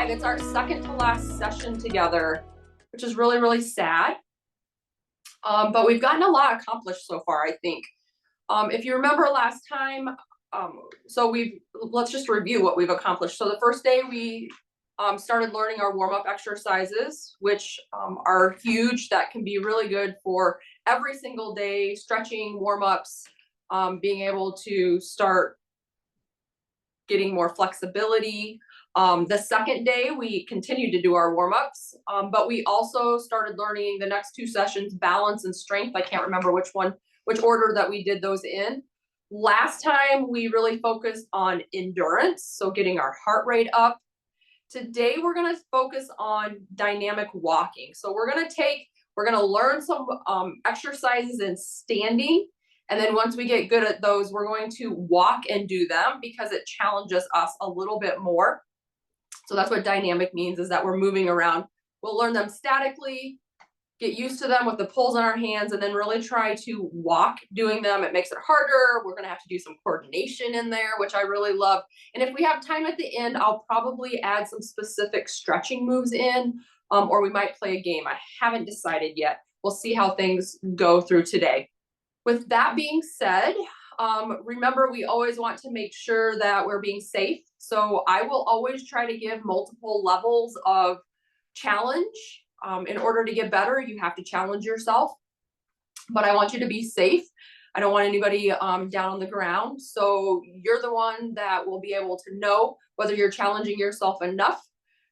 5. It's our second to last session together, which is really, really sad. But we've gotten a lot accomplished so far, I think. If you remember last time, let's just review what we've accomplished. So the first day we started learning our warm-up exercises, which are huge. That can be really good for every single day, stretching, warm-ups, being able to start getting more flexibility. The second day we continued to do our warm-ups, but we also started learning the next 2 sessions, balance and strength. I can't remember which order that we did those in. Last time we really focused on endurance, so getting our heart rate up. Today we're going to focus on dynamic walking. So we're going to learn some exercises in standing. And then once we get good at those, we're going to walk and do them because it challenges us a little bit more. So that's what dynamic means, is that we're moving around. We'll learn them statically, get used to them with the pulls in our hands, and then really try to walk doing them. It makes it harder. We're going to have to do some coordination in there, which I really love. And if we have time at the end, I'll probably add some specific stretching moves in, or we might play a game. I haven't decided yet. We'll see how things go through today. With that being said, remember, we always want to make sure that we're being safe. So I will always try to give multiple levels of challenge. In order to get better, you have to challenge yourself. But I want you to be safe. I don't want anybody down on the ground. So you're the one that will be able to know whether you're challenging yourself enough.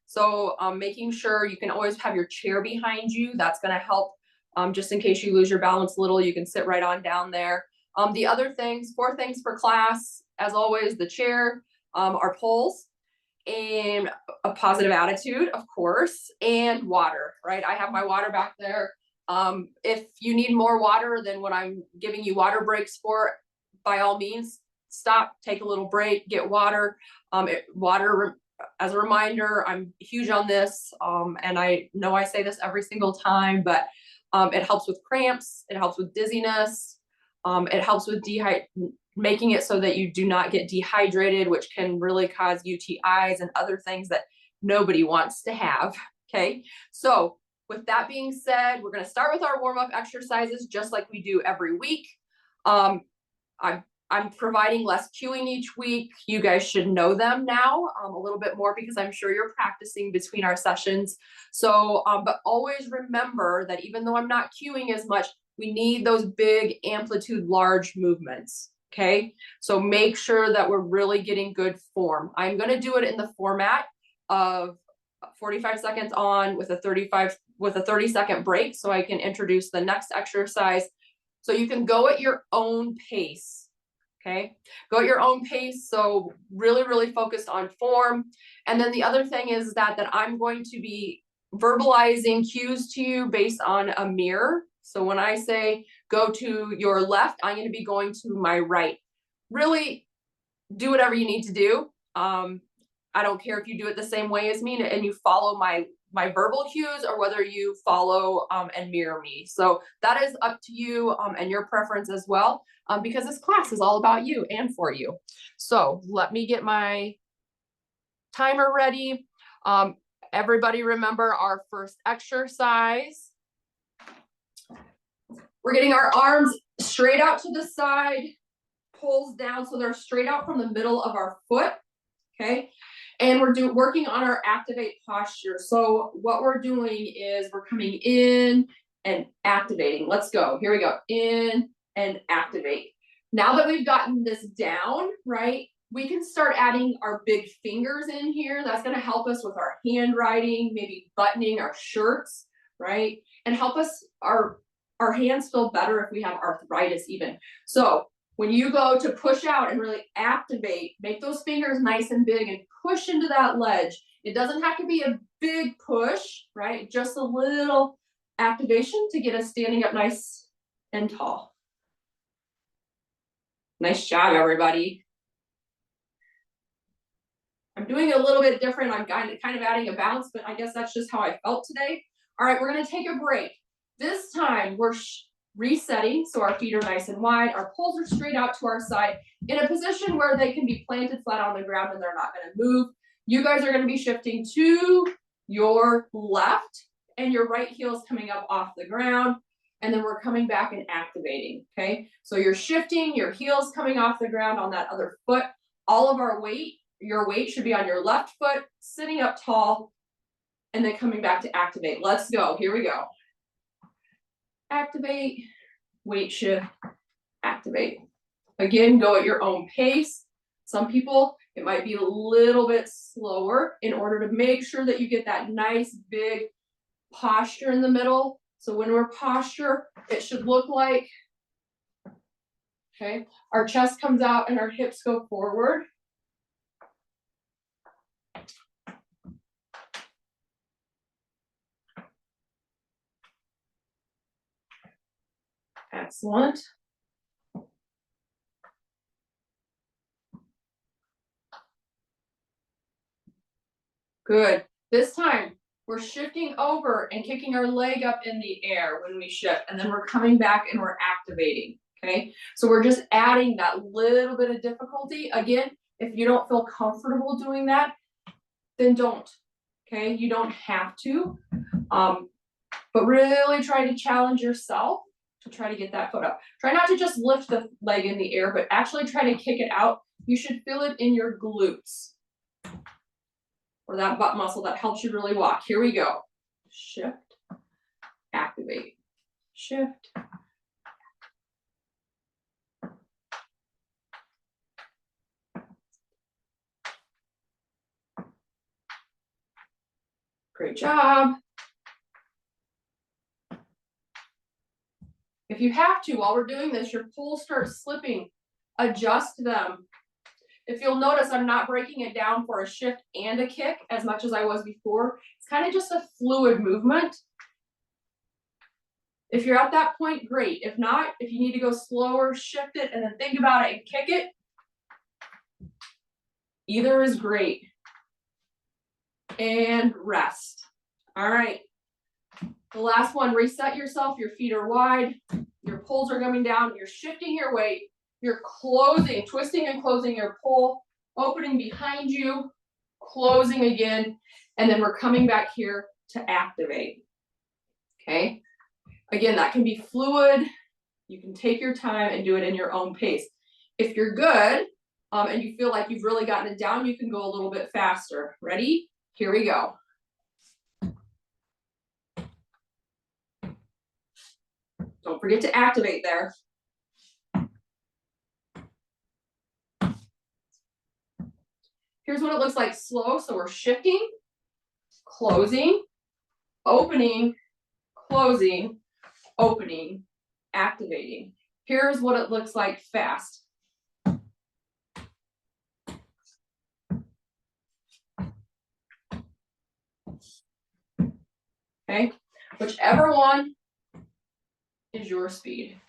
So making sure you can always have your chair behind you. That's going to help. Just in case you lose your balance a little, you can sit right on down there. The other things, 4 things for class, as always, the chair, our poles, and a positive attitude, of course, and water, right? I have my water back there. If you need more water than what I'm giving you water breaks for, by all means, stop, take a little break, get water. Water, as a reminder, I'm huge on this, and I know I say this every single time, but it helps with cramps, it helps with dizziness, it helps with making it so that you do not get dehydrated, which can really cause UTIs and other things that nobody wants to have. Okay, so with that being said, we're going to start with our warm-up exercises just like we do every week. I'm providing less cueing each week. You guys should know them now a little bit more because I'm sure you're practicing between our sessions. So, but always remember that even though I'm not cueing as much, we need those big amplitude, large movements. Okay, so make sure that we're really getting good form. I'm going to do it in the format of 45 seconds on with a 30-second break, so I can introduce the next exercise. So you can go at your own pace. Okay, go at your own pace. So really, really focused on form. And then the other thing is that I'm going to be verbalizing cues to you based on a mirror. So when I say go to your left, I'm going to be going to my right. Really do whatever you need to do. I don't care if you do it the same way as me and you follow my verbal cues, or whether you follow and mirror me. So that is up to you and your preference as well, because this class is all about you and for you. So let me get my timer ready. Everybody remember our first exercise. We're getting our arms straight out to the side, pulls down so they're straight out from the middle of our foot. Okay, and we're working on our activate posture. So what we're doing is we're coming in and activating. Let's go. Here we go. In and activate. Now that we've gotten this down, right, we can start adding our big fingers in here. That's going to help us with our handwriting, maybe buttoning our shirts, right, and help us our hands feel better if we have arthritis even. So when you go to push out and really activate, make those fingers nice and big and push into that ledge. It doesn't have to be a big push, right? Just a little activation to get us standing up nice and tall. Nice job, everybody. I'm doing it a little bit different. I'm kind of adding a bounce, but I guess that's just how I felt today. All right, we're going to take a break. This time we're resetting, so our feet are nice and wide, our poles are straight out to our side in a position where they can be planted flat on the ground and they're not going to move. You guys are gonna be shifting to your left and your right heel is coming up off the ground. And then we're coming back and activating, okay? So you're shifting, your heel's coming off the ground on that other foot. All of our weight, your weight should be on your left foot, sitting up tall, and then coming back to activate. Let's go, here we go. Activate, weight shift, activate. Again, go at your own pace. Some people, it might be a little bit slower in order to make sure that you get that nice big posture in the middle. So when we're posture, it should look like, okay, our chest comes out and our hips go forward. Excellent. Good. This time, we're shifting over and kicking our leg up in the air when we shift, and then we're coming back and we're activating, okay? So we're just adding that little bit of difficulty. Again, if you don't feel comfortable doing that, then don't, okay? You don't have to, but really try to challenge yourself to try to get that foot up. Try not to just lift the leg in the air, but actually try to kick it out. You should feel it in your glutes, or that butt muscle that helps you really walk. Here we go. Shift, activate, shift. Great job. If you have to, while we're doing this, your pulls start slipping, adjust them. If you'll notice, I'm not breaking it down for a shift and a kick as much as I was before. It's kind of just a fluid movement. If you're at that point, great. If not, if you need to go slower, shift it and then think about it and kick it. Either is great. And rest. All right. The last one, reset yourself. Your feet are wide. Your pulls are coming down. You're shifting your weight. You're closing, twisting and closing your pull, opening behind you, closing again, and then we're coming back here to activate, okay? Again, that can be fluid. You can take your time and do it in your own pace. If you're good, and you feel like you've really gotten it down, you can go a little bit faster. Ready? Here we go. Don't forget to activate there. Here's what it looks like slow. So we're shifting, closing, opening, closing, opening, activating. Here's what it looks like fast. Okay, whichever one is your speed.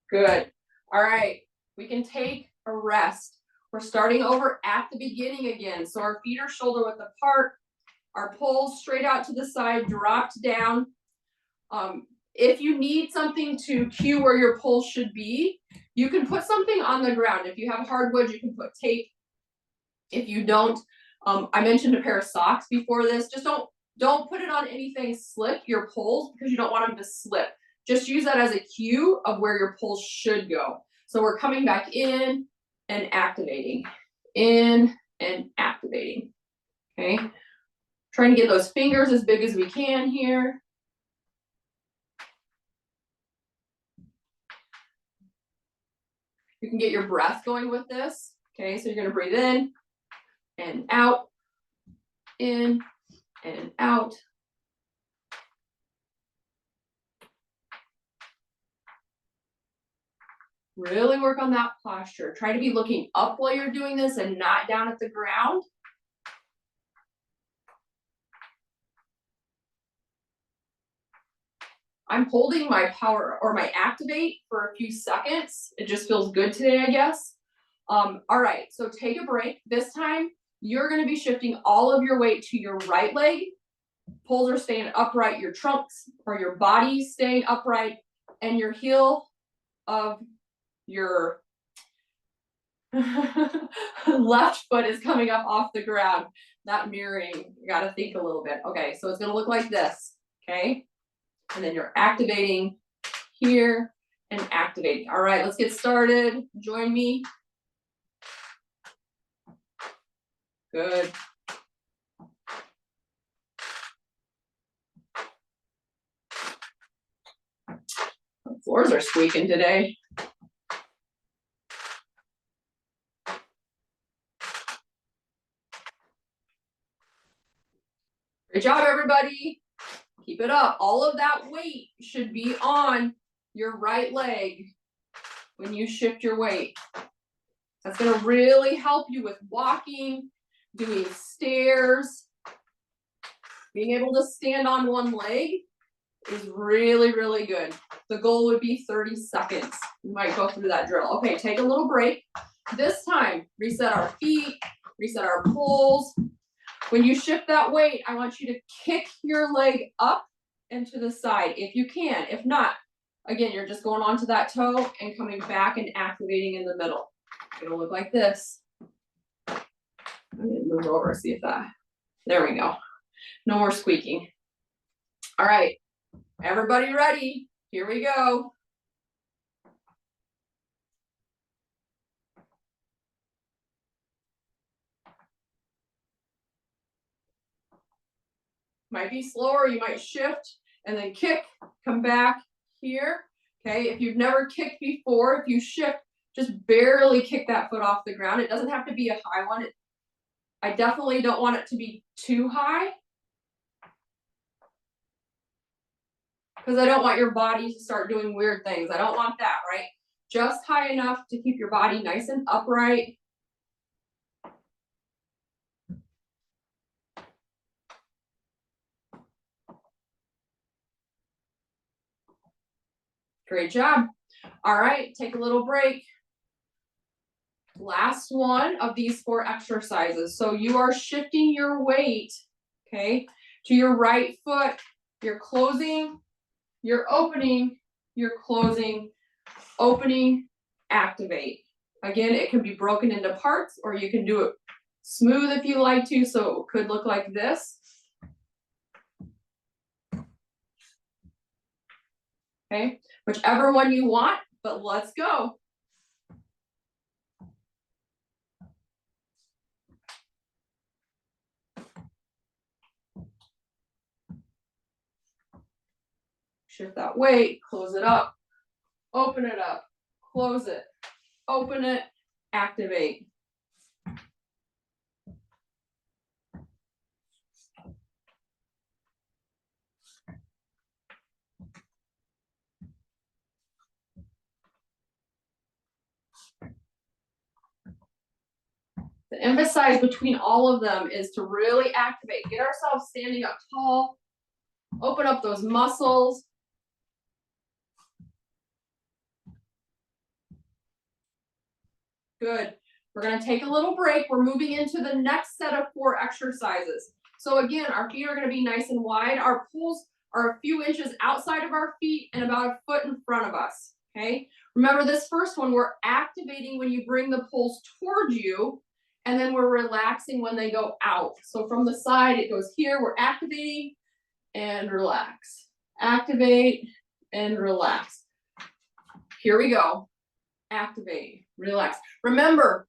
Good. All right, we can take a rest. We're starting over at the beginning again. So our feet are shoulder width apart, our pulls straight out to the side, dropped down. If you need something to cue where your pulls should be, you can put something on the ground. If you have hardwood, you can put tape. If you don't, I mentioned a pair of socks before this. Just don't put it on anything slick, your pulls, because you don't want them to slip. Just use that as a cue of where your pulls should go. So we're coming back in and activating, in and activating, okay? Trying to get those fingers as big as we can here. You can get your breath going with this, okay? So you're gonna breathe in and out, in and out. Really work on that posture. Try to be looking up while you're doing this and not down at the ground. I'm holding my power or my activate for a few seconds. It just feels good today, I guess. All right, so take a break. This time, you're gonna be shifting all of your weight to your right leg. Pulls are staying upright, your trunks or your body's staying upright. and your heel of your left foot is coming up off the ground. That mirroring, you gotta think a little bit. Okay, so it's gonna look like this, okay? And then you're activating here and activating. All right, let's get started. Join me. Good. The floors are squeaking today. Great job, everybody. Keep it up. All of that weight should be on your right leg when you shift your weight. That's going to really help you with walking, doing stairs. Being able to stand on one leg is really, really good. The goal would be 30 seconds. You might go through that drill. Okay, take a little break. This time, reset our feet, reset our poles. When you shift that weight, I want you to kick your leg up and to the side if you can. If not, again, you're just going onto that toe and coming back and activating in the middle. It'll look like this. I'm gonna move over, see if that, there we go. No more squeaking. All right, everybody ready? Here we go. Might be slower, you might shift and then kick, come back here. Okay, if you've never kicked before, if you shift, just barely kick that foot off the ground. It doesn't have to be a high one. I definitely don't want it to be too high, because I don't want your body to start doing weird things. I don't want that, right? Just high enough to keep your body nice and upright. Great job. All right, take a little break. Last one of these 4 exercises. So you are shifting your weight, okay, to your right foot. You're closing, you're opening, you're closing, opening, activate. Again, it can be broken into parts, or you can do it smooth if you like to, so it could look like this. Okay, whichever one you want, but let's go. Shift that weight, close it up, open it up, close it, open it, activate. The emphasis between all of them is to really activate, get ourselves standing up tall, open up those muscles. Good. We're going to take a little break. We're moving into the next set of 4 exercises. So again, our feet are going to be nice and wide. Our poles are a few inches outside of our feet and about a foot in front of us. Okay. Remember this first one, we're activating when you bring the poles toward you, and then we're relaxing when they go out. So from the side, it goes here. We're activating and relax. Activate and relax. Here we go. Activate, relax. Remember,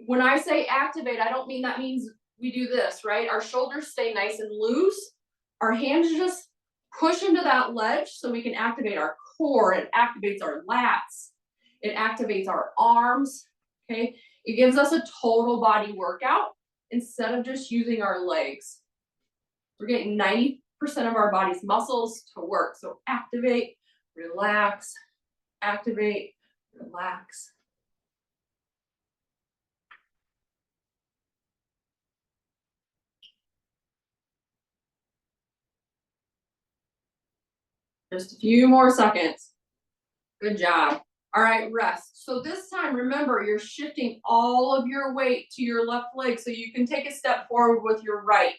when I say activate, I don't mean that means we do this, right? Our shoulders stay nice and loose. Our hands just push into that ledge so we can activate our core. It activates our lats. It activates our arms, okay? It gives us a total body workout instead of just using our legs. We're getting 90% of our body's muscles to work. So activate, relax, activate, relax. Just a few more seconds. Good job. All right, rest. So this time, remember, you're shifting all of your weight to your left leg so you can take a step forward with your right.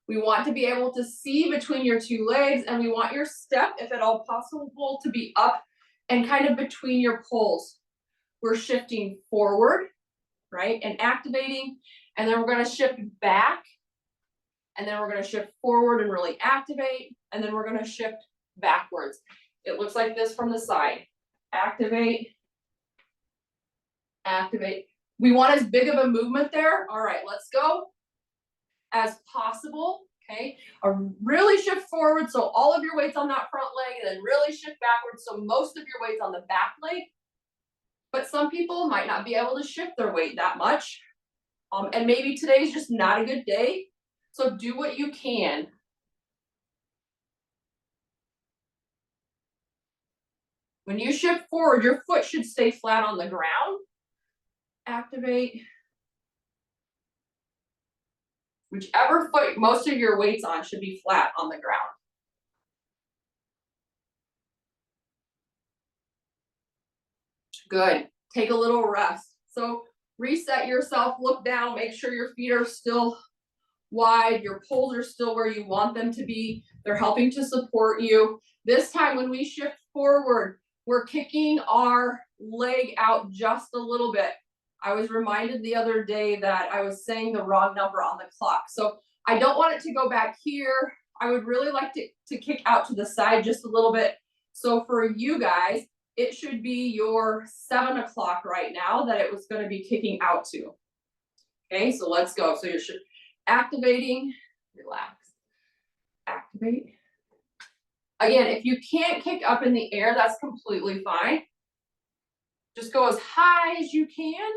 We want to be able to see between your two legs, and we want your step, if at all possible, to be up and kind of between your poles. We're shifting forward, right, and activating, and then we're gonna shift back, and then we're gonna shift forward and really activate, and then we're gonna shift backwards. It looks like this from the side. Activate, activate. We want as big of a movement there. All right, let's go. As possible, okay? Really shift forward, so all of your weight's on that front leg, and then really shift backwards, so most of your weight's on the back leg. But some people might not be able to shift their weight that much. And maybe today's just not a good day. So do what you can. When you shift forward, your foot should stay flat on the ground. Activate. Whichever foot most of your weight's on should be flat on the ground. Good. Take a little rest. So reset yourself, look down, make sure your feet are still wide, your poles are still where you want them to be. They're helping to support you. This time when we shift forward, we're kicking our leg out just a little bit. I was reminded the other day that I was saying the wrong number on the clock. So I don't want it to go back here. I would really like to kick out to the side just a little bit. So for you guys, it should be your 7 o'clock right now that it was going to be kicking out to. Okay, so let's go. So you're activating, relax, activate. Again, if you can't kick up in the air, that's completely fine. Just go as high as you can,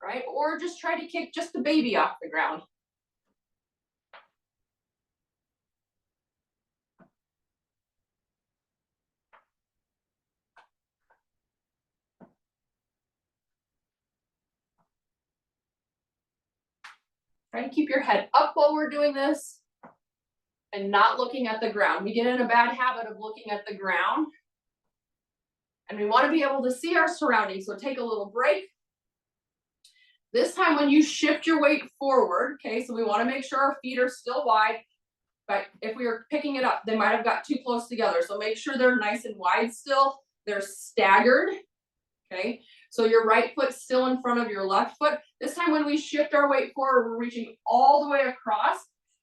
right? Or just try to kick just the baby off the ground. Try to keep your head up while we're doing this and not looking at the ground. We get in a bad habit of looking at the ground, and we want to be able to see our surroundings. So take a little break. This time when you shift your weight forward, okay, so we want to make sure our feet are still wide, but if we are picking it up, they might have got too close together. So make sure they're nice and wide still. They're staggered, okay? So your right foot's still in front of your left foot. This time when we shift our weight forward, we're reaching all the way across,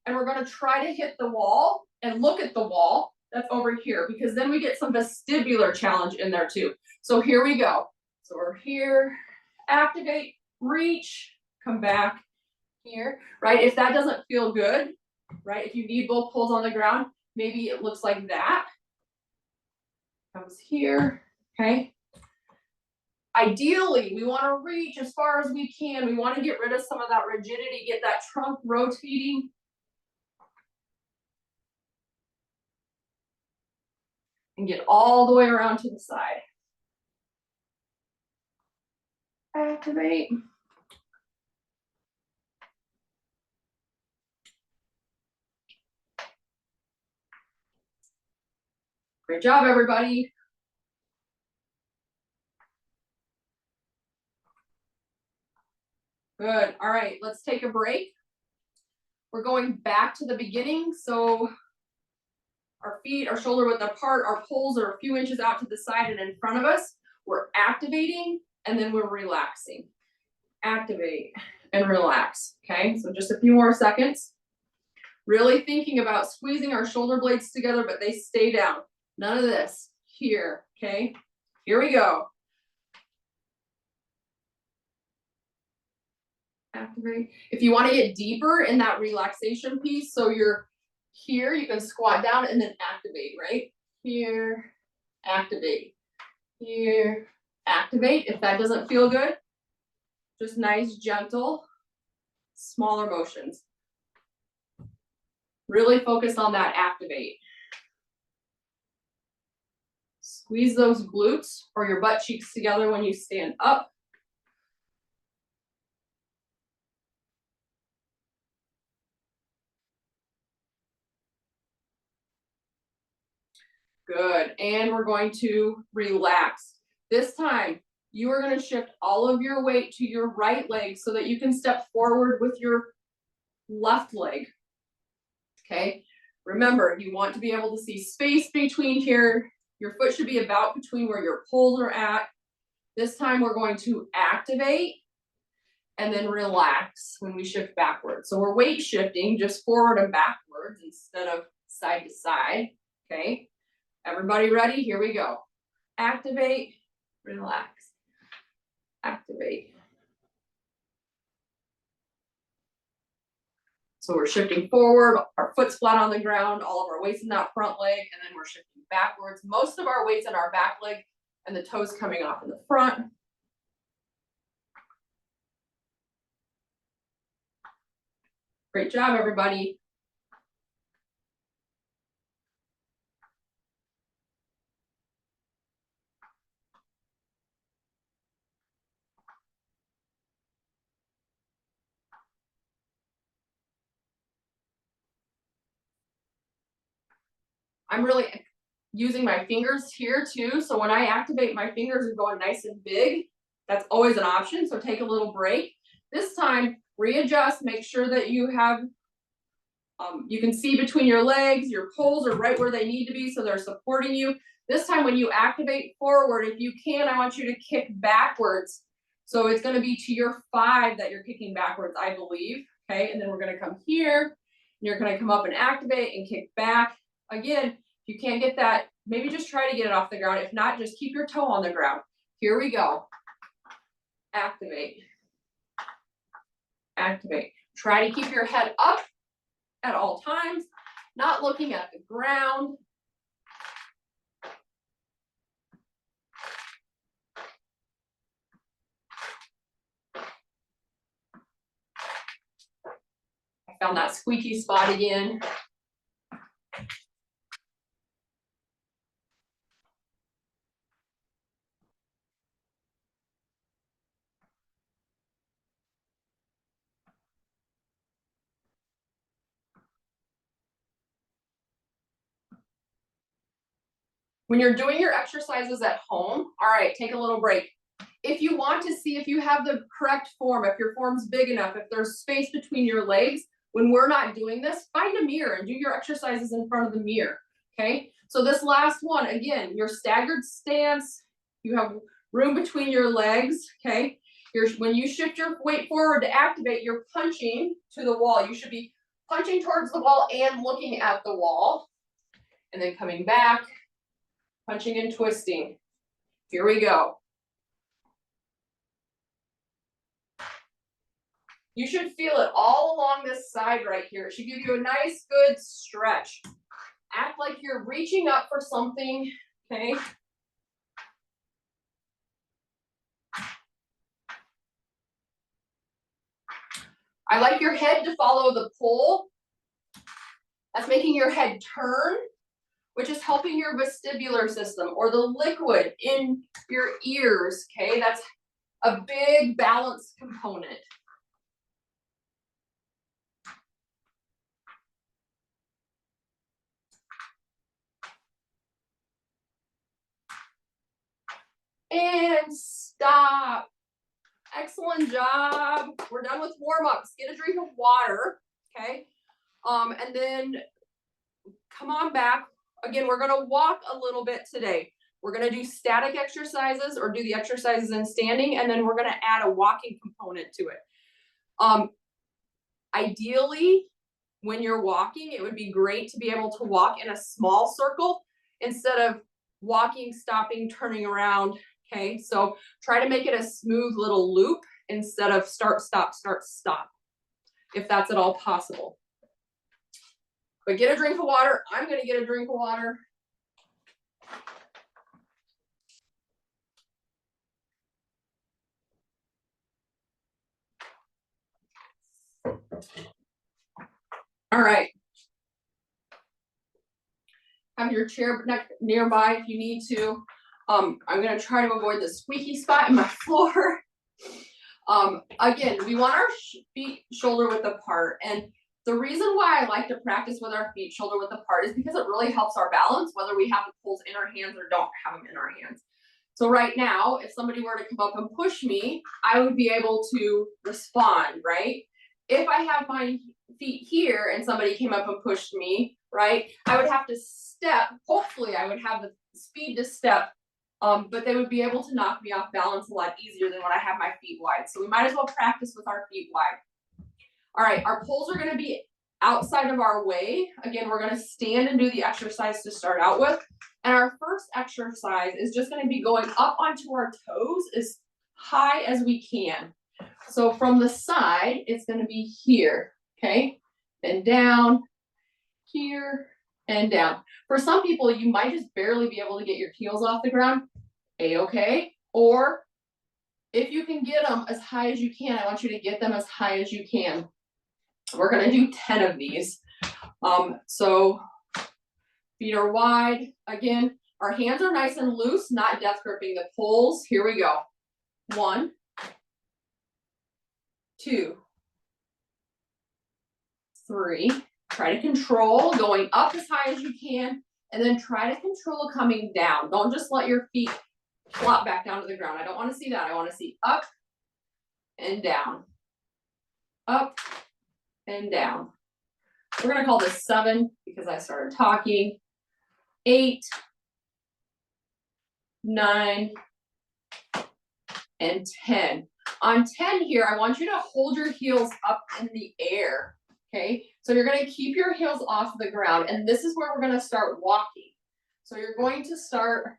and we're going to try to hit the wall and look at the wall that's over here, because then we get some vestibular challenge in there too. So here we go. So we're here, activate, reach, come back here, right? If that doesn't feel good, right? If you need both poles on the ground, maybe it looks like that. Comes here, okay? Ideally, we want to reach as far as we can. We want to get rid of some of that rigidity, get that trunk rotating. And get all the way around to the side. Activate. Great job, everybody. Good. All right, let's take a break. We're going back to the beginning. So our feet are shoulder width apart, our poles are a few inches out to the side and in front of us. We're activating and then we're relaxing. Activate and relax, okay? So just a few more seconds. Really thinking about squeezing our shoulder blades together, but they stay down. None of this here, okay? Here we go. Activate. If you want to get deeper in that relaxation piece, so you're here, you can squat down and then activate, right? Here, activate. Here, activate. If that doesn't feel good, just nice, gentle, smaller motions. Really focus on that activate. Squeeze those glutes or your butt cheeks together when you stand up. Good, and we're going to relax. This time, you are going to shift all of your weight to your right leg so that you can step forward with your left leg. Okay, remember, you want to be able to see space between here. Your foot should be about between where your poles are at. This time we're going to activate and then relax when we shift backwards. So we're weight shifting just forward and backwards instead of side to side. Okay, everybody ready? Here we go. Activate, relax, activate. So we're shifting forward, our foot's flat on the ground, all of our weight's in that front leg, and then we're shifting backwards. Most of our weight's in our back leg and the toes coming off in the front. Great job, everybody. I'm really using my fingers here too. So when I activate, my fingers are going nice and big. That's always an option. So take a little break. This time, readjust, make sure that you have, you can see between your legs, your poles are right where they need to be. So they're supporting you. This time when you activate forward, if you can, I want you to kick backwards. So it's gonna be to your 5 that you're kicking backwards, I believe. Okay, and then we're gonna come here, and you're gonna come up and activate and kick back. Again, if you can't get that, maybe just try to get it off the ground. If not, just keep your toe on the ground. Here we go. Activate. Activate. Try to keep your head up at all times, not looking at the ground. I found that squeaky spot again. When you're doing your exercises at home, all right, take a little break. If you want to see if you have the correct form, if your form's big enough, if there's space between your legs, when we're not doing this, find a mirror and do your exercises in front of the mirror, okay? So this last one, again, your staggered stance, you have room between your legs, okay? When you shift your weight forward to activate, you're punching to the wall. You should be punching towards the wall and looking at the wall, and then coming back, punching and twisting. Here we go. You should feel it all along this side right here. It should give you a nice, good stretch. Act like you're reaching up for something, okay? I like your head to follow the pole. That's making your head turn, which is helping your vestibular system or the liquid in your ears, okay? That's a big balance component. And stop. Excellent job. We're done with warm-ups. Get a drink of water, okay? And then come on back. Again, we're gonna walk a little bit today. We're gonna do static exercises or do the exercises in standing, and then we're gonna add a walking component to it. Ideally, when you're walking, it would be great to be able to walk in a small circle instead of walking, stopping, turning around, okay? So try to make it a smooth little loop instead of start, stop, if that's at all possible. But get a drink of water. I'm gonna get a drink of water. All right. Have your chair nearby if you need to. I'm gonna try to avoid the squeaky spot in my floor. Again, we want our feet shoulder width apart. And the reason why I like to practice with our feet shoulder width apart is because it really helps our balance, whether we have the poles in our hands or don't have them in our hands. So right now, if somebody were to come up and push me, I would be able to respond, right? If I have my feet here and somebody came up and pushed me, right, I would have to step. Hopefully I would have the speed to step, but they would be able to knock me off balance a lot easier than when I have my feet wide. So we might as well practice with our feet wide. All right, our poles are gonna be outside of our way. Again, we're gonna stand and do the exercise to start out with. And our first exercise is just gonna be going up onto our toes as high as we can. So from the side, it's gonna be here, okay? And down, here, and down. For some people, you might just barely be able to get your heels off the ground, A-okay. Or if you can get them as high as you can, I want you to get them as high as you can. We're gonna do 10 of these. So feet are wide. Again, our hands are nice and loose, not death gripping the poles. Here we go. 1, 2, 3. Try to control going up as high as you can, and then try to control coming down. Don't just let your feet flop back down to the ground. I don't want to see that. I want to see up and down. Up and down. We're going to call this 7 because I started talking. 8, 9, and 10. On 10 here, I want you to hold your heels up in the air, okay? So you're gonna keep your heels off the ground, and this is where we're gonna start walking. So you're going to start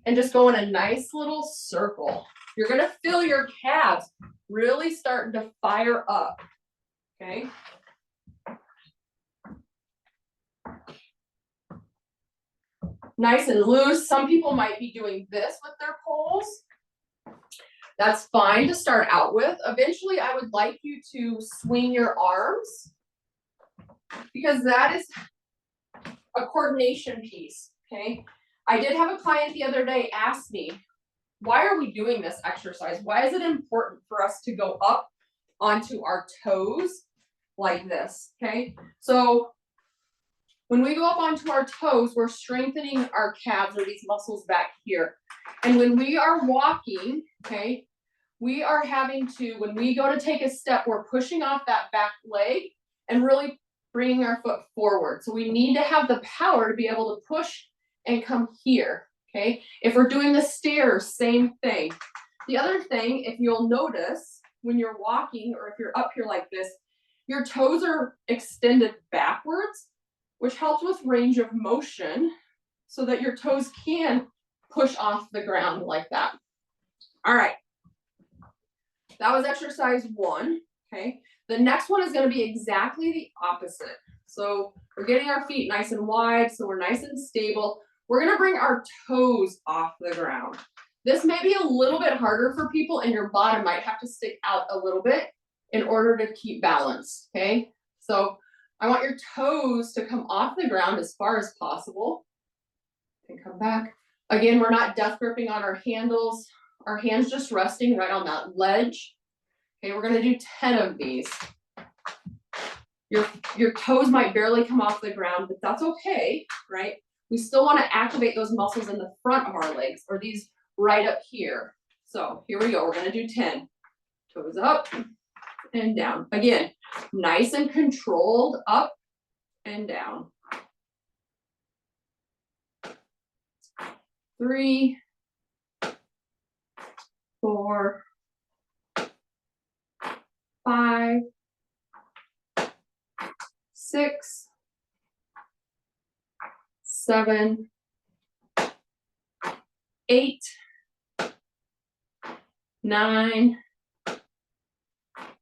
and just go in a nice little circle. You're gonna feel your calves really starting to fire up, okay? Nice and loose. Some people might be doing this with their poles. That's fine to start out with. Eventually, I would like you to swing your arms because that is a coordination piece, okay? I did have a client the other day ask me, why are we doing this exercise? Why is it important for us to go up onto our toes like this, okay? So when we go up onto our toes, we're strengthening our calves or these muscles back here. And when we are walking, okay, we are having to, when we go to take a step, we're pushing off that back leg and really bringing our foot forward. So we need to have the power to be able to push and come here, okay? If we're doing the stairs, same thing. The other thing, if you'll notice, when you're walking or if you're up here like this, your toes are extended backwards, which helps with range of motion so that your toes can push off the ground like that. All right. That was exercise 1, okay? The next one is gonna be exactly the opposite. So we're getting our feet nice and wide, so we're nice and stable. We're gonna bring our toes off the ground. This may be a little bit harder for people and your bottom might have to stick out a little bit in order to keep balance, okay? So I want your toes to come off the ground as far as possible and come back. Again, we're not death gripping on our handles. Our hands just resting right on that ledge. Okay, we're gonna do 10 of these. Your toes might barely come off the ground, but that's okay, right? We still wanna activate those muscles in the front of our legs or these right up here. So here we go, we're gonna do 10. Toes up and down. Again, nice and controlled, up and down. 3, 4, 5, 6, 7, 8, 9,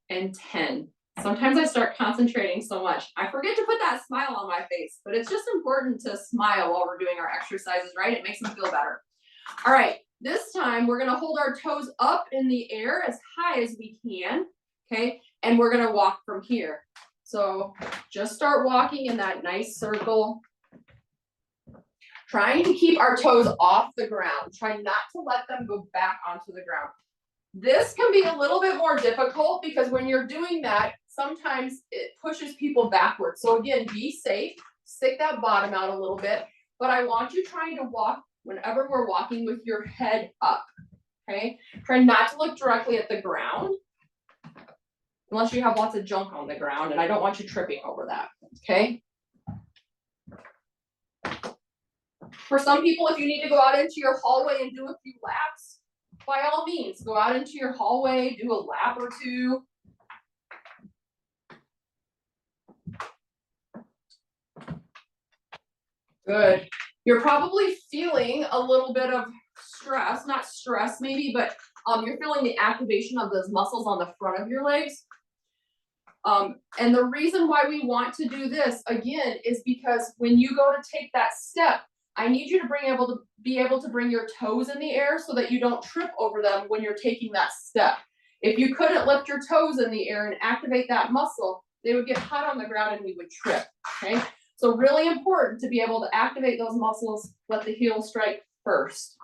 and 10. Sometimes I start concentrating so much, I forget to put that smile on my face, but it's just important to smile while we're doing our exercises, right? It makes them feel better. All right, this time we're gonna hold our toes up in the air as high as we can, okay? And we're gonna walk from here. So just start walking in that nice circle. Trying to keep our toes off the ground. Try not to let them go back onto the ground. This can be a little bit more difficult because when you're doing that, sometimes it pushes people backwards. So again, be safe, stick that bottom out a little bit, but I want you trying to walk whenever we're walking with your head up, okay? Try not to look directly at the ground. unless you have lots of junk on the ground, and I don't want you tripping over that, okay? For some people, if you need to go out into your hallway and do a few laps, by all means, go out into your hallway, do a lap or two. Good. You're probably feeling a little bit of stress, not stress maybe, but you're feeling the activation of those muscles on the front of your legs. And the reason why we want to do this again is because when you go to take that step, I need you to be able to bring your toes in the air so that you don't trip over them when you're taking that step. If you couldn't lift your toes in the air and activate that muscle, they would get hot on the ground and we would trip, okay? So really important to be able to activate those muscles, let the heel strike first.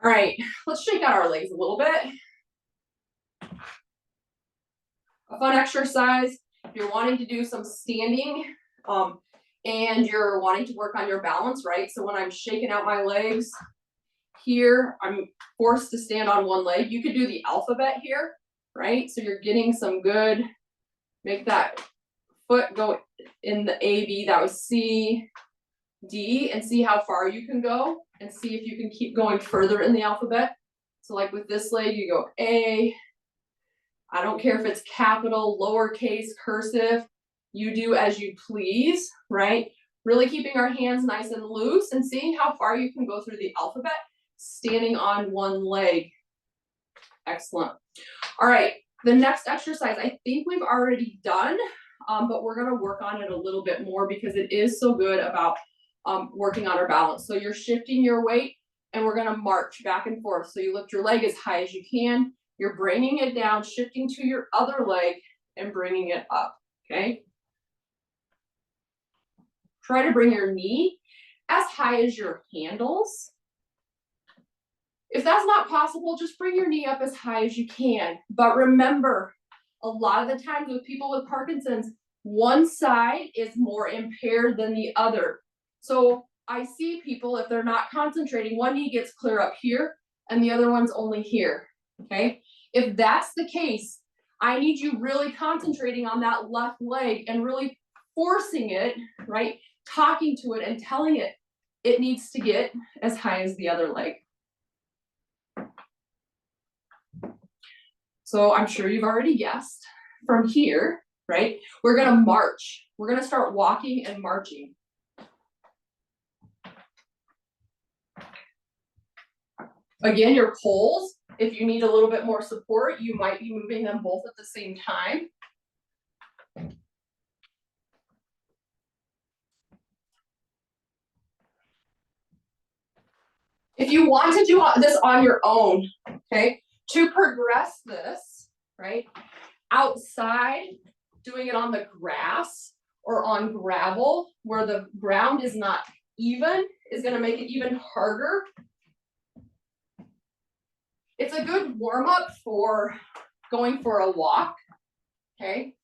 All right, let's shake out our legs a little bit. A fun exercise, if you're wanting to do some standing and you're wanting to work on your balance, right? So when I'm shaking out my legs here, I'm forced to stand on one leg. You could do the alphabet here, right? So you're getting some good, make that foot go in the A, B, that was C, D, and see how far you can go and see if you can keep going further in the alphabet. So like with this leg, you go A, I don't care if it's capital, lowercase, cursive, you do as you please, right? Really keeping our hands nice and loose and seeing how far you can go through the alphabet, standing on one leg. Excellent. All right, the next exercise I think we've already done, but we're gonna work on it a little bit more because it is so good about working on our balance. So you're shifting your weight and we're gonna march back and forth. So you lift your leg as high as you can, you're bringing it down, shifting to your other leg and bringing it up, okay? Try to bring your knee as high as your handles. If that's not possible, just bring your knee up as high as you can. But remember, a lot of the times with people with Parkinson's, one side is more impaired than the other. So I see people, if they're not concentrating, one knee gets clear up here and the other one's only here, okay? If that's the case, I need you really concentrating on that left leg and really forcing it, right? Talking to it and telling it, it needs to get as high as the other leg. So I'm sure you've already guessed from here, right? We're gonna march. We're gonna start walking and marching. Again, your poles, if you need a little bit more support, you might be moving them both at the same time. If you want to do this on your own, okay, to progress this, right, outside, doing it on the grass or on gravel where the ground is not even, is going to make it even harder. It's a good warm-up for going for a walk, okay?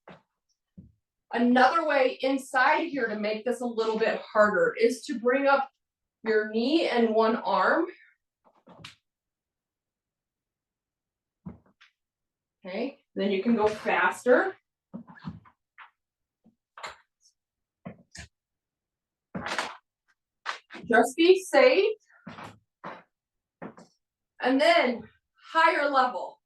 Another way inside here to make this a little bit harder is to bring up your knee and one arm. Okay, then you can go faster. Just be safe. And then higher level.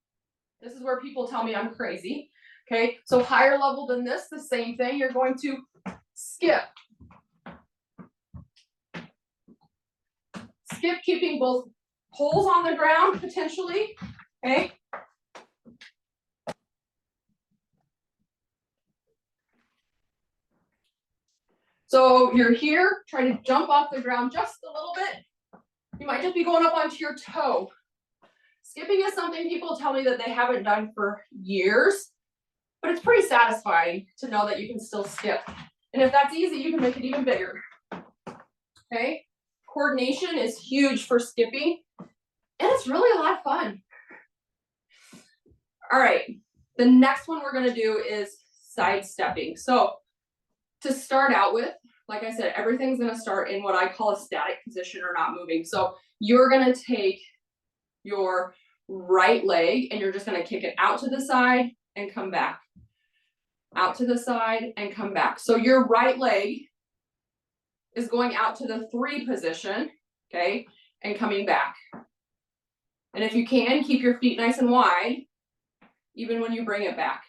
This is where people tell me I'm crazy. Okay, so higher level than this, the same thing. You're going to skip. Skip, keeping both poles on the ground potentially, okay? So you're here, trying to jump off the ground just a little bit. You might just be going up onto your toe. Skipping is something people tell me that they haven't done for years, but it's pretty satisfying to know that you can still skip. And if that's easy, you can make it even bigger, okay? Coordination is huge for skipping, and it's really a lot of fun. All right, the next one we're gonna do is side stepping. So to start out with, like I said, everything's gonna start in what I call a static position or not moving. So you're gonna take your right leg, and you're just gonna kick it out to the side and come back. Out to the side and come back. So your right leg is going out to the 3 position, okay, and coming back. And if you can, keep your feet nice and wide, even when you bring it back.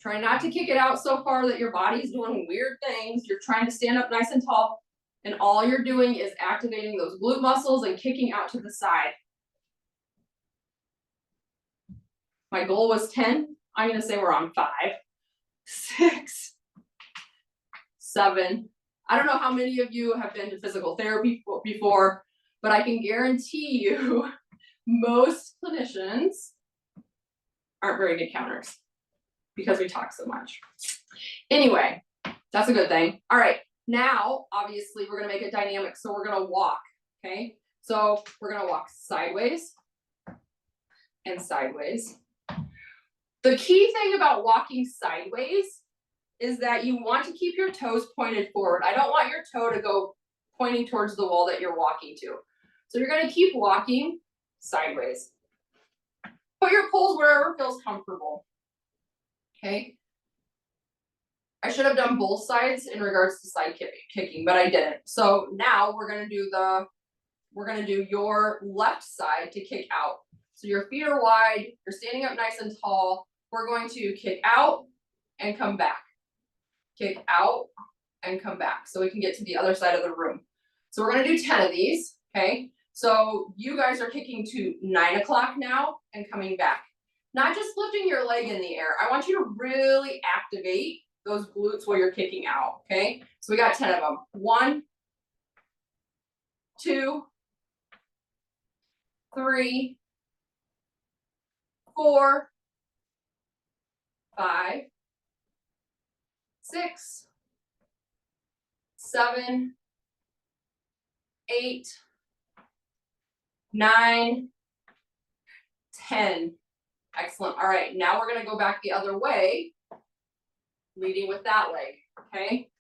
Try not to kick it out so far that your body's doing weird things. You're trying to stand up nice and tall, and all you're doing is activating those glute muscles and kicking out to the side. My goal was 10. I'm gonna say we're on 5, 6, 7. I don't know how many of you have been to physical therapy before, but I can guarantee you most clinicians aren't very good counters because we talk so much. Anyway, that's a good thing. All right, now, obviously, we're gonna make it dynamic, so we're gonna walk, okay? So we're gonna walk sideways and sideways. The key thing about walking sideways is that you want to keep your toes pointed forward. I don't want your toe to go pointing towards the wall that you're walking to. So you're gonna keep walking sideways. Put your poles wherever feels comfortable, okay? I should have done both sides in regards to side kicking, but I didn't. So now we're gonna do your left side to kick out. So your feet are wide, you're standing up nice and tall. We're going to kick out and come back. Kick out and come back so we can get to the other side of the room. So we're gonna do 10 of these, okay? So you guys are kicking to 9 o'clock now and coming back. Not just lifting your leg in the air. I want you to really activate those glutes while you're kicking out, okay? So we got 10 of them. 1, 2, 3, 4, 5, 6, 7, 8, 9, 10. Excellent. All right, now we're gonna go back the other way, leading with that leg, okay?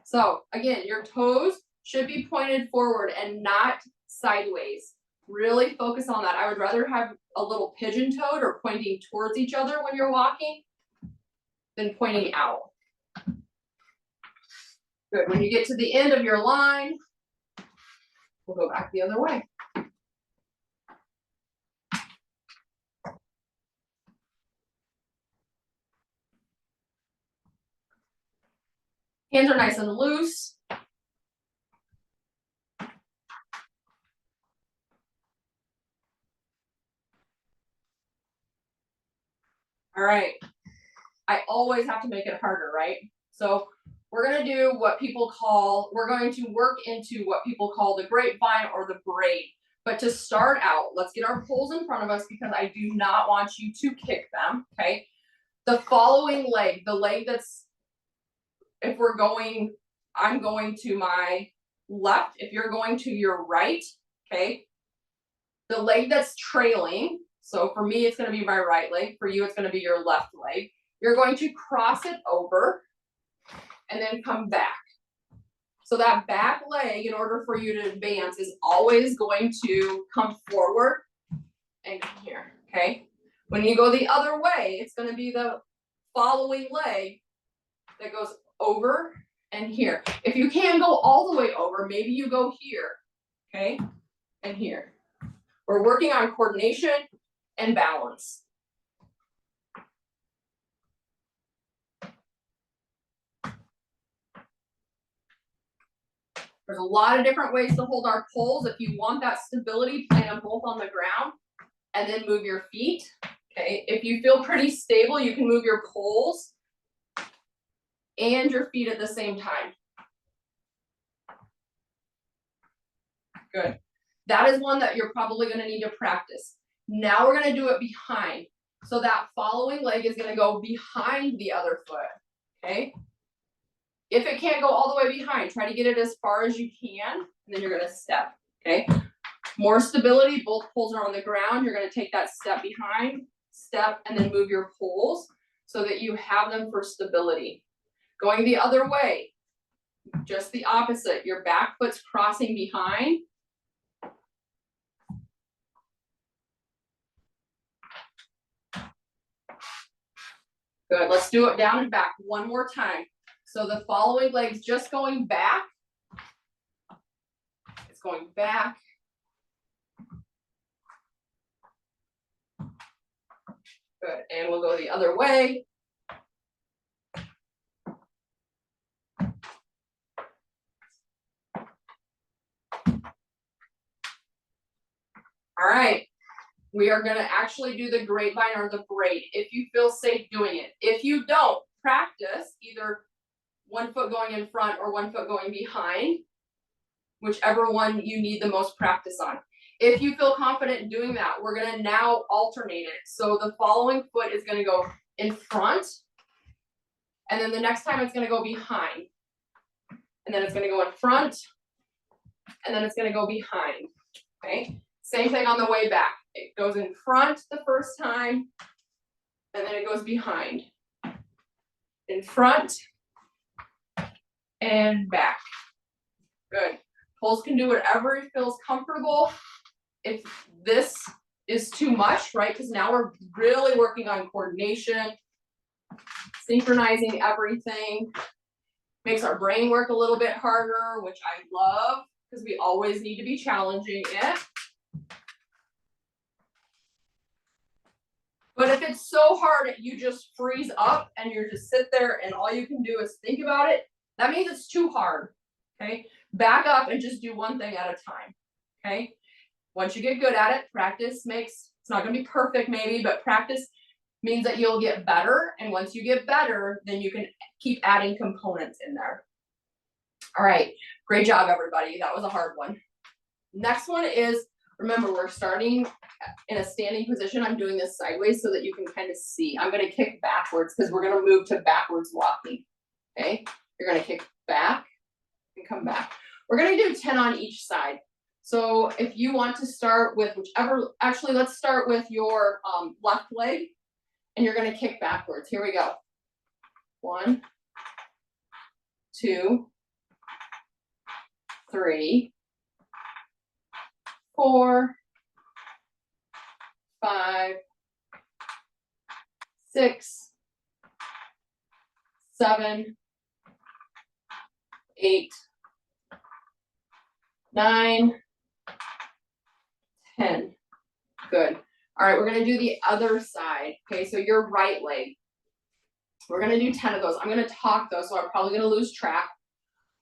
So again, your toes should be pointed forward and not sideways. Really focus on that. I would rather have a little pigeon-toed or pointing towards each other when you're walking than pointing out. Good. When you get to the end of your line, we'll go back the other way. Hands are nice and loose. All right. I always have to make it harder, right? So we're going to do what people call, we're going to work into what people call the grapevine or the braid. But to start out, let's get our poles in front of us because I do not want you to kick them, okay? The following leg, the leg that's, if we're going, I'm going to my left. If you're going to your right, okay? The leg that's trailing, so for me, it's going to be my right leg. For you, it's going to be your left leg. You're going to cross it over and then come back. So that back leg, in order for you to advance, is always going to come forward and come here, okay? When you go the other way, it's going to be the following leg that goes over and here. If you can't go all the way over, maybe you go here, okay? And here. We're working on coordination and balance. There's a lot of different ways to hold our poles. If you want that stability, plant them both on the ground and then move your feet. Okay, if you feel pretty stable, you can move your poles and your feet at the same time. Good. That is one that you're probably going to need to practice. Now we're going to do it behind. So that following leg is going to go behind the other foot. Okay. If it can't go all the way behind, try to get it as far as you can, and then you're going to step. Okay. More stability. Both poles are on the ground. You're going to take that step behind, step, and then move your poles so that you have them for stability. Going the other way. Just the opposite. Your back foot's crossing behind. Good. Let's do it down and back one more time. So the following leg's just going back. It's going back. Good. And we'll go the other way. All right. We are going to actually do the grapevine or the braid if you feel safe doing it. If you don't, practice either one foot going in front or one foot going behind, whichever one you need the most practice on. If you feel confident in doing that, we're going to now alternate it. So the following foot is going to go in front, and then the next time it's going to go behind. And then it's going to go in front, and then it's going to go behind. Okay? Same thing on the way back. It goes in front the first time, and then it goes behind. In front and back. Good. Pulls can do whatever feels comfortable. If this is too much, right? Because now we're really working on coordination, synchronizing everything. Makes our brain work a little bit harder, which I love, because we always need to be challenging it. But if it's so hard that you just freeze up and you just sit there and all you can do is think about it, that means it's too hard, okay? Back up and just do one thing at a time, okay? Once you get good at it, practice makes, it's not gonna be perfect maybe, but practice means that you'll get better. And once you get better, then you can keep adding components in there. All right, great job, everybody. That was a hard one. Next one is, remember, we're starting in a standing position. I'm doing this sideways so that you can kind of see. I'm going to kick backwards because we're going to move to backwards walking. Okay, you're going to kick back and come back. We're going to do 10 on each side. So if you want to start with whichever, actually, let's start with your left leg, and you're going to kick backwards. Here we go. 1, 2, 3, 4, 5, 6, 7, 8, 9, 10. Good. All right, we're going to do the other side. Okay, so your right leg. We're going to do 10 of those. I'm going to talk though, so I'm probably going to lose track.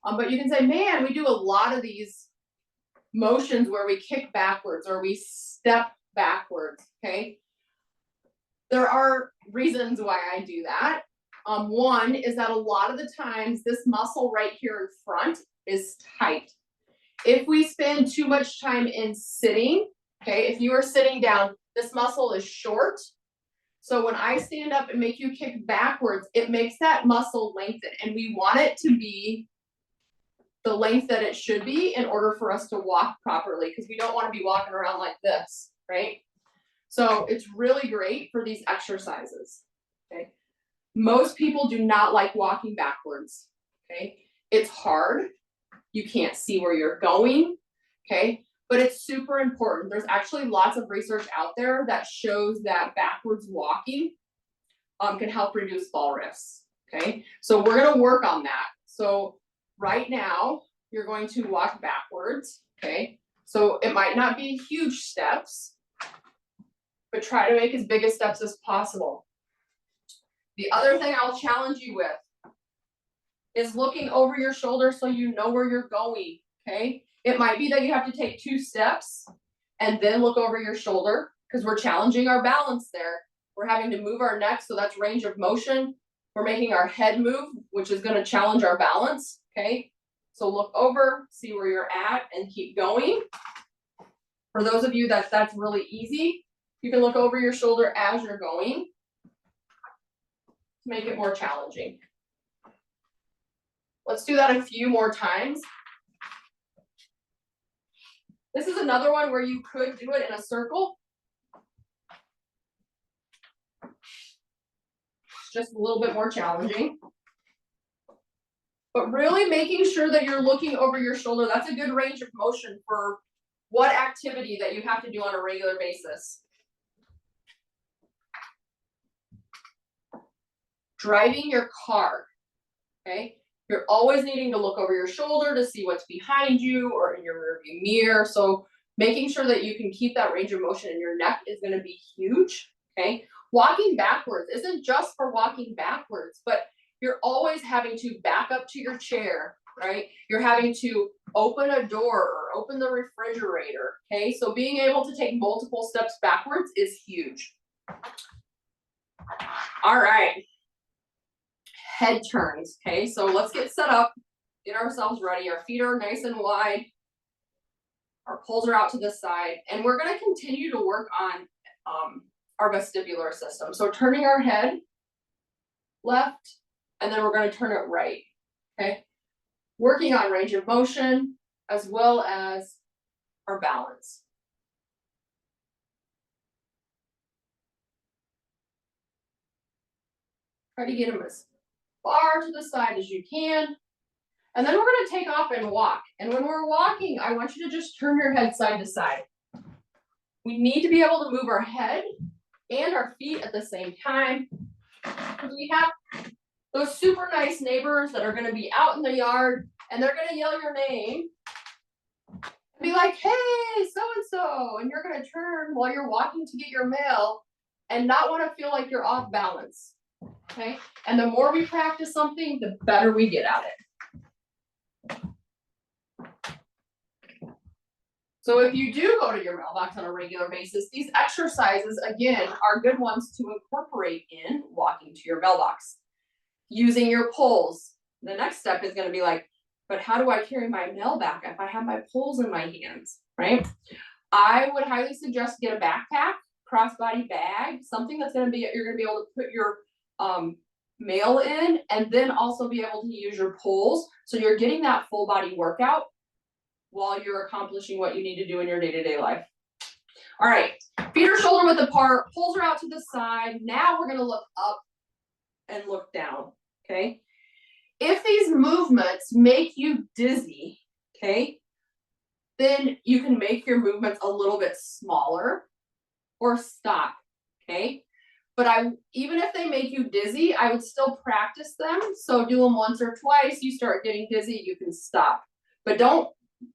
But you can say, man, we do a lot of these motions where we kick backwards or we step backwards, okay? There are reasons why I do that. One is that a lot of the times this muscle right here in front is tight. If we spend too much time in sitting, okay, if you are sitting down, this muscle is short. So when I stand up and make you kick backwards, it makes that muscle lengthen, and we want it to be the length that it should be in order for us to walk properly, because we don't want to be walking around like this, right? So it's really great for these exercises, okay? Most people do not like walking backwards, okay? It's hard. You can't see where you're going, okay? But it's super important. There's actually lots of research out there that shows that backwards walking can help reduce fall risks, okay? So we're gonna work on that. So right now, you're going to walk backwards, okay? So it might not be huge steps, but try to make as big a steps as possible. The other thing I'll challenge you with is looking over your shoulder so you know where you're going, okay? It might be that you have to take 2 steps and then look over your shoulder, because we're challenging our balance there. We're having to move our neck, so that's range of motion. We're making our head move, which is going to challenge our balance, okay? So look over, see where you're at, and keep going. For those of you that's really easy, you can look over your shoulder as you're going to make it more challenging. Let's do that a few more times. This is another one where you could do it in a circle. It's just a little bit more challenging. But really making sure that you're looking over your shoulder. That's a good range of motion for what activity that you have to do on a regular basis. Driving your car, okay? You're always needing to look over your shoulder to see what's behind you or in your rearview mirror. So making sure that you can keep that range of motion in your neck is gonna be huge, okay? Walking backwards isn't just for walking backwards, but you're always having to back up to your chair, right? You're having to open a door or open the refrigerator, okay? So being able to take multiple steps backwards is huge. All right. Head turns, okay? So let's get set up, get ourselves ready. Our feet are nice and wide. Our poles are out to the side, and we're gonna continue to work on our vestibular system. So turning our head left, and then we're gonna turn it right, okay? Working on range of motion as well as our balance. Try to get them as far to the side as you can. And then we're gonna take off and walk. And when we're walking, I want you to just turn your head side to side. We need to be able to move our head and our feet at the same time. We have those super nice neighbors that are gonna be out in the yard and they're gonna yell your name and be like, hey, so-and-so, and you're gonna turn while you're walking to get your mail and not wanna feel like you're off balance, okay? And the more we practice something, the better we get at it. So if you do go to your mailbox on a regular basis, these exercises, again, are good ones to incorporate in walking to your mailbox. Using your poles. The next step is gonna be like, but how do I carry my mail back if I have my poles in my hands, right? I would highly suggest get a backpack, crossbody bag, something that's gonna be, you're gonna be able to put your mail in, and then also be able to use your poles. So you're getting that full body workout while you're accomplishing what you need to do in your day-to-day life. All right, feet are shoulder width apart, poles are out to the side. Now we're gonna look up and look down, okay? If these movements make you dizzy, okay, then you can make your movements a little bit smaller or stop, okay? But even if they make you dizzy, I would still practice them. So do them once or twice, you start getting dizzy, you can stop. But don't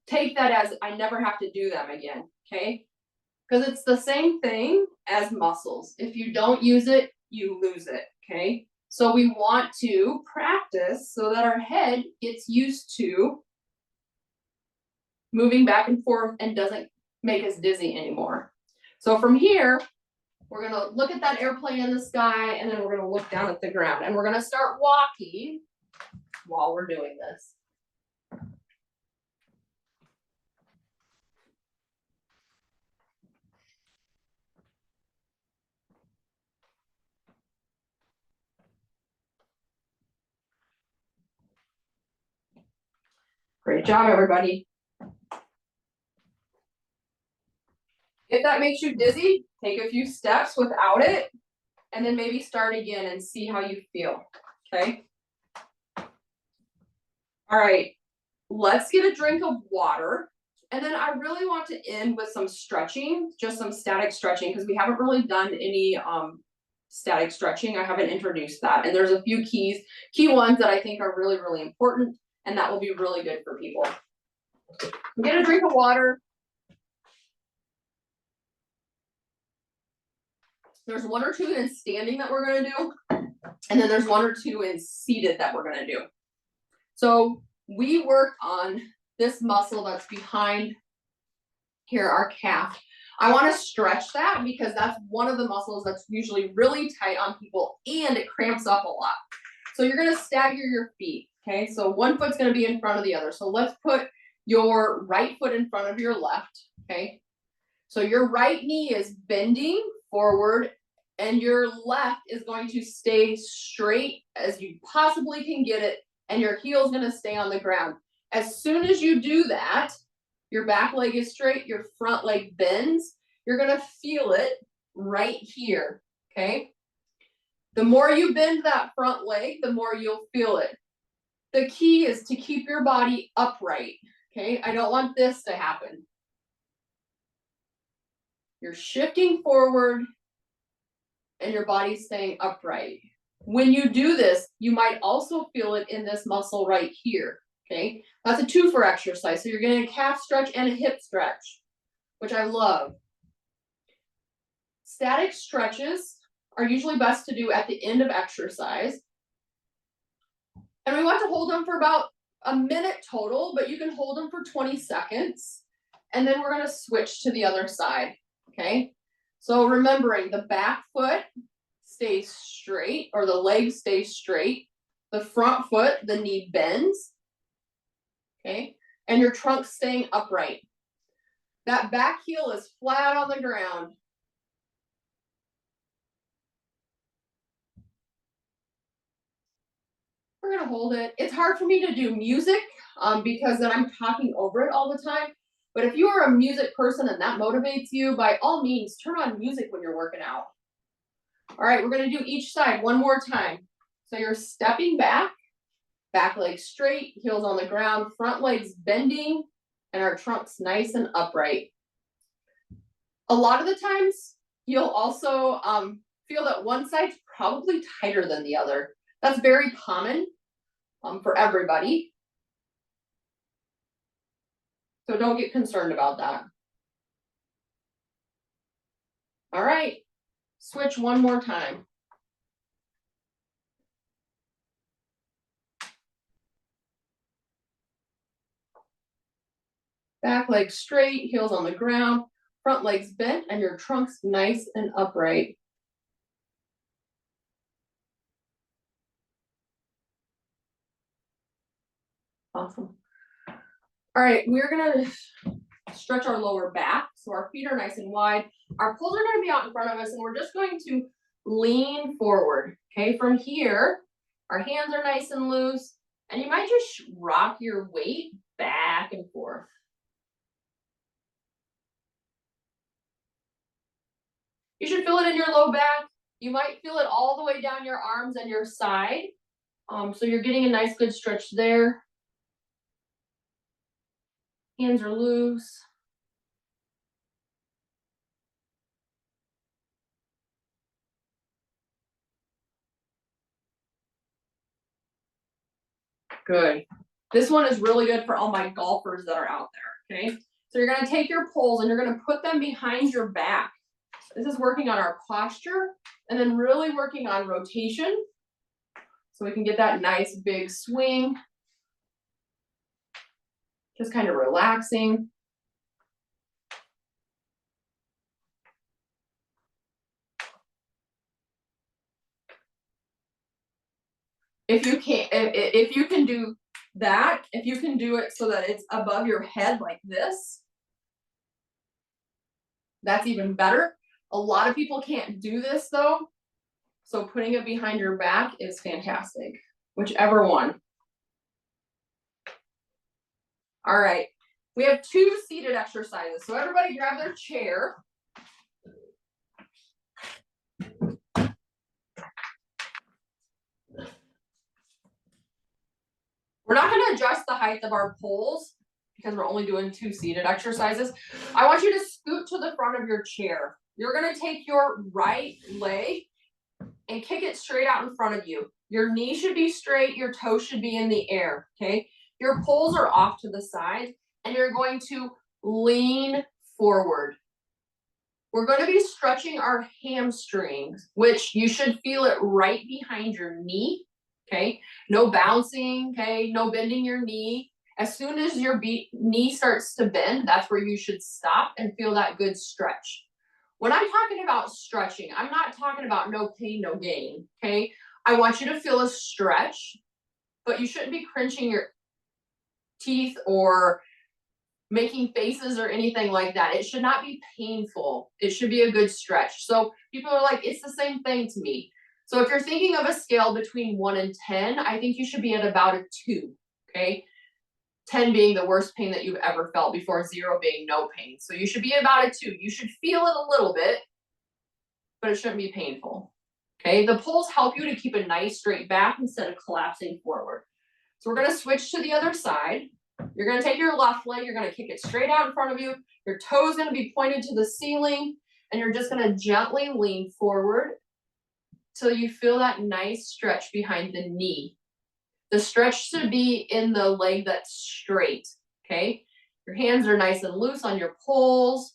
take that as I never have to do them again, okay? Because it's the same thing as muscles. If you don't use it, you lose it, okay? So we want to practice so that our head gets used to moving back and forth and doesn't make us dizzy anymore. So from here, we're gonna look at that airplane in the sky, and then we're gonna look down at the ground, and we're gonna start walking while we're doing this. Great job, everybody. If that makes you dizzy, take a few steps without it, and then maybe start again and see how you feel, okay? All right, let's get a drink of water. And then I really want to end with some stretching, just some static stretching, because we haven't really done any static stretching. I haven't introduced that. And there's a few key ones that I think are really, really important, and that will be really good for people. Get a drink of water. There's one or two in standing that we're gonna do, and then there's one or two in seated that we're gonna do. So we worked on this muscle that's behind here, our calf. I want to stretch that because that's one of the muscles that's usually really tight on people and it cramps up a lot. So you're going to stagger your feet, okay? So one foot's going to be in front of the other. So let's put your right foot in front of your left, okay? So your right knee is bending forward and your left is going to stay straight as you possibly can get it, and your heel is going to stay on the ground. As soon as you do that, your back leg is straight, your front leg bends, you're gonna feel it right here, okay? The more you bend that front leg, the more you'll feel it. The key is to keep your body upright, okay? I don't want this to happen. You're shifting forward and your body's staying upright. When you do this, you might also feel it in this muscle right here, okay? That's a 2 for exercise. So you're getting a calf stretch and a hip stretch, which I love. Static stretches are usually best to do at the end of exercise. And we want to hold them for about a minute total, but you can hold them for 20 seconds. And then we're gonna switch to the other side, okay? So remembering the back foot stays straight, or the leg stays straight. The front foot, the knee bends, okay? And your trunk staying upright. That back heel is flat on the ground. We're gonna hold it. It's hard for me to do music because then I'm talking over it all the time. But if you are a music person and that motivates you, by all means, turn on music when you're working out. All right, we're gonna do each side one more time. So you're stepping back leg straight, heels on the ground, front legs bending, and our trunk's nice and upright. A lot of the times, you'll also feel that one side's probably tighter than the other. That's very common for everybody. So don't get concerned about that. All right, switch one more time. Back leg straight, heels on the ground, front legs bent, and your trunk's nice and upright. Awesome. All right, we're gonna stretch our lower back. So our feet are nice and wide. Our poles are gonna be out in front of us, and we're just going to lean forward, okay? From here, our hands are nice and loose, and you might just rock your weight back and forth. You should feel it in your low back. You might feel it all the way down your arms and your side. So you're getting a nice good stretch there. Hands are loose. Good. This one is really good for all my golfers that are out there, okay? So you're gonna take your poles and you're gonna put them behind your back. This is working on our posture and then really working on rotation. So we can get that nice big swing. Just kind of relaxing. If you can do that, if you can do it so that it's above your head like this, that's even better. A lot of people can't do this though. So putting it behind your back is fantastic, whichever one. All right, we have 2 seated exercises. So everybody grab their chair. We're not gonna adjust the height of our poles because we're only doing 2 seated exercises. I want you to scoot to the front of your chair. You're gonna take your right leg and kick it straight out in front of you. Your knee should be straight, your toe should be in the air, okay? Your poles are off to the side and you're going to lean forward. We're going to be stretching our hamstrings, which you should feel it right behind your knee, okay? No bouncing, okay? No bending your knee. As soon as your knee starts to bend, that's where you should stop and feel that good stretch. When I'm talking about stretching, I'm not talking about no pain, no gain, okay? I want you to feel a stretch, but you shouldn't be crunching your teeth or making faces or anything like that. It should not be painful. It should be a good stretch. So people are like, it's the same thing to me. So if you're thinking of a scale between 1 and 10, I think you should be at about a 2, okay? 10 being the worst pain that you've ever felt before 0 being no pain. So you should be about a 2. You should feel it a little bit, but it shouldn't be painful, okay? The poles help you to keep a nice straight back instead of collapsing forward. So we're gonna switch to the other side. You're gonna take your left leg, you're gonna kick it straight out in front of you. Your toe's gonna be pointed to the ceiling, and you're just gonna gently lean forward till you feel that nice stretch behind the knee. The stretch should be in the leg that's straight, okay? Your hands are nice and loose on your poles.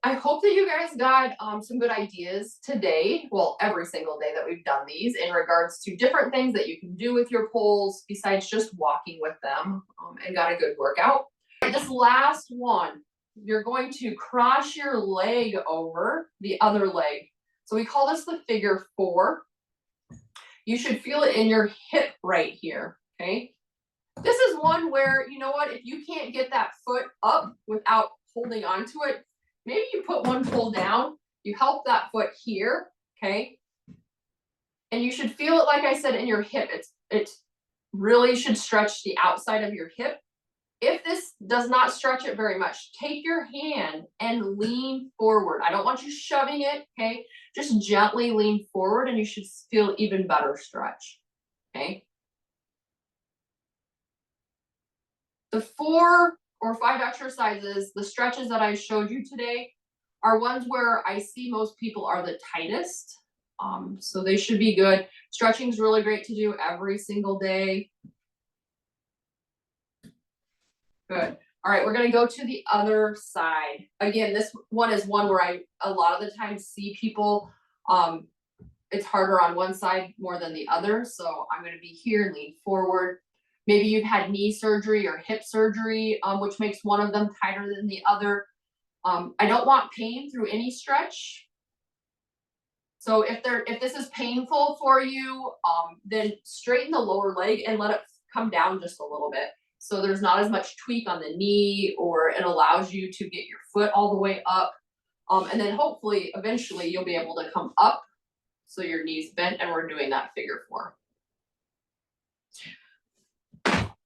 I hope that you guys got some good ideas today. Well, every single day that we've done these in regards to different things that you can do with your poles besides just walking with them, and got a good workout. This last one, you're going to cross your leg over the other leg. So we call this the figure 4. You should feel it in your hip right here, okay? This is one where, you know what, if you can't get that foot up without holding onto it, maybe you put one pole down, you help that foot here, okay? And you should feel it, like I said, in your hip. It really should stretch the outside of your hip. If this does not stretch it very much, take your hand and lean forward. I don't want you shoving it, okay? Just gently lean forward and you should feel even better stretch, okay? The 4 or 5 exercises, the stretches that I showed you today are ones where I see most people are the tightest. So they should be good. Stretching is really great to do every single day. Good. All right, we're gonna go to the other side. Again, this one is one where I a lot of the time see people, it's harder on one side more than the other. So I'm gonna be here, lean forward. Maybe you've had knee surgery or hip surgery, which makes one of them tighter than the other. I don't want pain through any stretch. So if this is painful for you, then straighten the lower leg and let it come down just a little bit. So there's not as much tweak on the knee, or it allows you to get your foot all the way up. And then hopefully, eventually you'll be able to come up so your knee's bent, and we're doing that figure 4.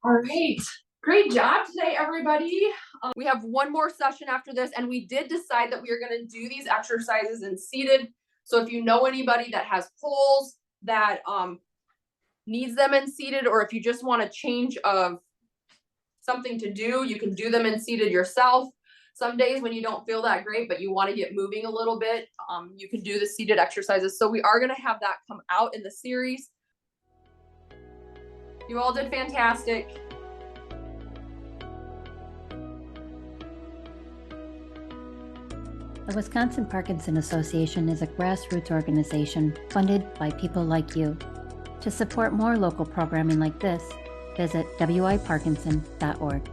All right, great job today, everybody. We have one more session after this, and we did decide that we are gonna do these exercises in seated. So if you know anybody that has poles that needs them in seated, or if you just want a change of something to do, you can do them in seated yourself. Some days when you don't feel that great, but you want to get moving a little bit, you can do the seated exercises. So we are going to have that come out in the series. You all did fantastic. The Wisconsin Parkinson Association is a grassroots organization funded by people like you. To support more local programming like this, visit wiparkinson.org.